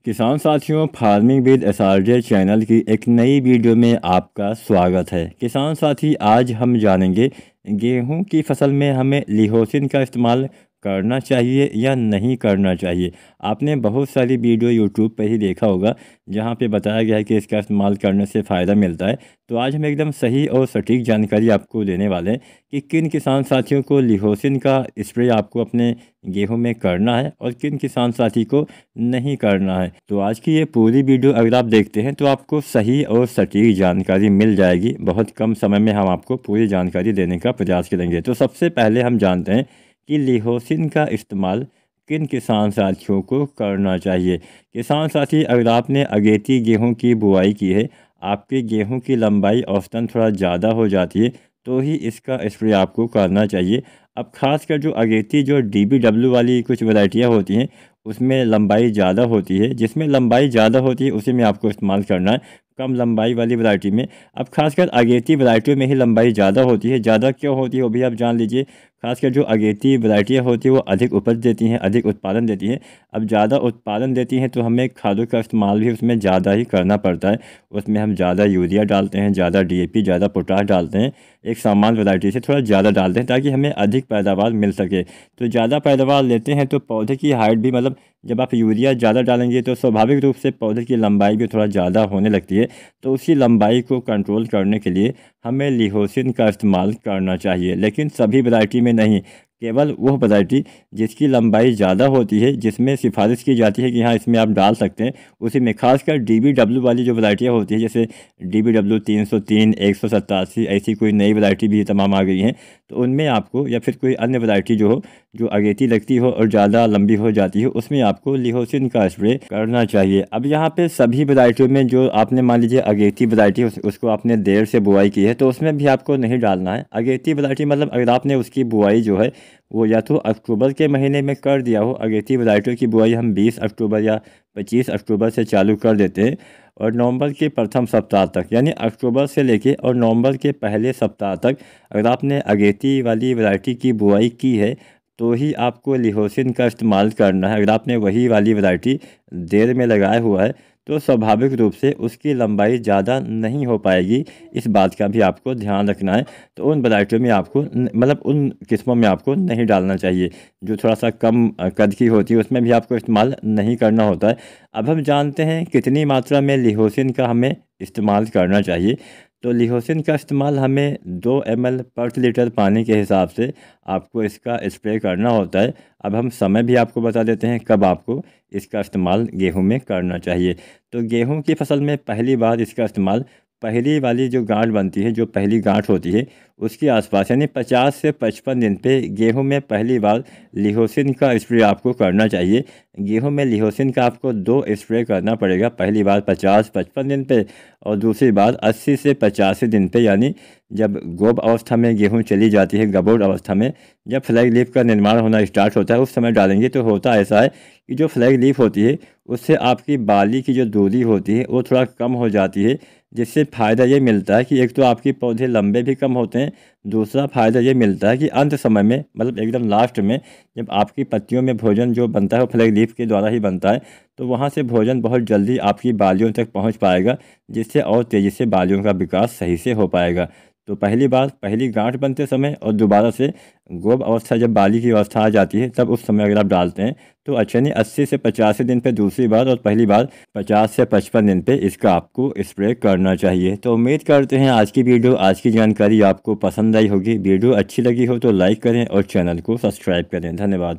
किसान साथियों, farming with SRJ channel की एक नई वीडियो में आपका स्वागत है। किसान साथी, आज हम जानेंगे गेहूं की फसल में हमें लिहोसिन का इस्तेमाल करना चाहिए या नहीं करना चाहिए। आपने बहुत सारी वीडियो यूट्यूब पर ही देखा होगा जहां पे बताया गया है कि इसका इस्तेमाल करने से फ़ायदा मिलता है। तो आज हम एकदम सही और सटीक जानकारी आपको देने वाले हैं कि किन किसान साथियों को लिहोसिन का स्प्रे आपको अपने गेहूं में करना है और किन किसान साथी को नहीं करना है। तो आज की ये पूरी वीडियो अगर आप देखते हैं तो आपको सही और सटीक जानकारी मिल जाएगी। बहुत कम समय में हम आपको पूरी जानकारी देने का प्रयास करेंगे। तो सबसे पहले हम जानते हैं कि लिहोसिन का इस्तेमाल किन किसान साथियों को करना चाहिए। किसान साथी, अगर आपने अगेती गेहूं की बुआई की है, आपके गेहूं की लंबाई औसतन थोड़ा ज़्यादा हो जाती है, तो ही इसका स्प्रे आपको करना चाहिए। अब खासकर जो अगेती जो DBW वाली कुछ वैरायटियाँ होती हैं उसमें लंबाई ज़्यादा होती है, जिसमें लंबाई ज़्यादा होती है उसी में आपको इस्तेमाल करना है। कम लंबाई वाली वैरायटी में, अब खासकर अगेती वैरायटियों में ही लंबाई ज़्यादा होती है। ज़्यादा क्यों होती है वो भी आप जान लीजिए। खासकर जो अगेती वैरायटियाँ होती है वो अधिक उपज देती हैं, अधिक उत्पादन देती हैं। अब ज़्यादा उत्पादन देती हैं तो हमें खादों का इस्तेमाल भी उसमें ज़्यादा ही करना पड़ता है। उसमें हम ज़्यादा यूरिया डालते हैं, ज़्यादा DAP, ज़्यादा पोटाश डालते हैं। एक सामान्य वैरायटी से थोड़ा ज़्यादा डालते हैं ताकि हमें अधिक पैदावार मिल सके। तो ज़्यादा पैदावार लेते हैं तो पौधे की हाइट भी, मतलब जब आप यूरिया ज़्यादा डालेंगे तो स्वाभाविक रूप से पौधे की लंबाई भी थोड़ा ज़्यादा होने लगती है। तो उसी लंबाई को कंट्रोल करने के लिए हमें लिहोसिन का इस्तेमाल करना चाहिए, लेकिन सभी वैरायटी में नहीं। केवल वह वैरायटी जिसकी लंबाई ज़्यादा होती है, जिसमें सिफारिश की जाती है कि हाँ इसमें आप डाल सकते हैं, उसी में। खासकर DBW वाली जो वैरायटियाँ होती हैं, जैसे DBW 303, 187, ऐसी कोई नई वैरायटी भी तमाम आ गई हैं, तो उनमें आपको, या फिर कोई अन्य वैरायटी जो हो, जो अगेती लगती हो और ज़्यादा लंबी हो जाती है, उसमें आपको लिहोसिन का स्प्रे करना चाहिए। अब यहाँ पे सभी वैरायटियों में जो आपने मान लीजिए अगेती वैरायटी उसको आपने देर से बुआई की है तो उसमें भी आपको नहीं डालना है। अगेती वैरायटी मतलब अगर आपने उसकी बुआई जो है वो या तो अक्टूबर के महीने में कर दिया हो। अगेती वैरायटियों की बुआई हम 20 अक्टूबर या 25 अक्टूबर से चालू कर देते हैं और नवंबर के प्रथम सप्ताह तक, यानी अक्टूबर से लेके और नवंबर के पहले सप्ताह तक अगर आपने अगेती वाली वैरायटी की बुआई की है तो ही आपको लिहोसिन का इस्तेमाल करना है। अगर आपने वही वाली वैरायटी देर में लगाया हुआ है तो स्वाभाविक रूप से उसकी लंबाई ज़्यादा नहीं हो पाएगी। इस बात का भी आपको ध्यान रखना है। तो उन वैरायटियों में आपको, मतलब उन किस्मों में आपको नहीं डालना चाहिए। जो थोड़ा सा कम कद की होती है उसमें भी आपको इस्तेमाल नहीं करना होता है। अब हम जानते हैं कितनी मात्रा में लिहोसिन का हमें इस्तेमाल करना चाहिए। तो लिहोसिन का इस्तेमाल हमें 2 ml पर लीटर पानी के हिसाब से आपको इसका स्प्रे करना होता है। अब हम समय भी आपको बता देते हैं कब आपको इसका इस्तेमाल गेहूं में करना चाहिए। तो गेहूं की फसल में पहली बार इसका इस्तेमाल पहली वाली जो गांठ बनती है, जो पहली गांठ होती है उसके आसपास, यानी 50 से 55 दिन पे गेहूं में पहली बार लिहोसिन का स्प्रे आपको करना चाहिए। गेहूं में लिहोसिन का आपको 2 स्प्रे करना पड़ेगा। पहली बार 50-55 दिन पे और दूसरी बार 80 से 85 दिन पे, यानी जब गोब अवस्था में गेहूं चली जाती है, गबोड़ अवस्था में, जब फ्लैग लीफ का निर्माण होना स्टार्ट होता है उस समय डालेंगे। तो होता ऐसा है कि जो फ्लैग लीफ होती है उससे आपकी बाली की जो दूरी होती है वो थोड़ा कम हो जाती है, जिससे फ़ायदा ये मिलता है कि एक तो आपके पौधे लंबे भी कम होते हैं, दूसरा फ़ायदा ये मिलता है कि अंत समय में, मतलब एकदम लास्ट में, जब आपकी पत्तियों में भोजन जो बनता है वो फ्लैग लीफ के द्वारा ही बनता है, तो वहाँ से भोजन बहुत जल्दी आपकी बालियों तक पहुँच पाएगा, जिससे और तेज़ी से बालियों का विकास सही से हो पाएगा। तो पहली बार पहली गांठ बनते समय और दोबारा से गोब अवस्था, जब बाली की अवस्था आ जाती है तब उस समय अगर आप डालते हैं तो अच्छा नहीं। 80 से 85 दिन पे दूसरी बार और पहली बार 50 से 55 दिन पे इसका आपको स्प्रे करना चाहिए। तो उम्मीद करते हैं आज की वीडियो, आज की जानकारी आपको पसंद आई होगी। वीडियो अच्छी लगी हो तो लाइक करें और चैनल को सब्सक्राइब करें। धन्यवाद।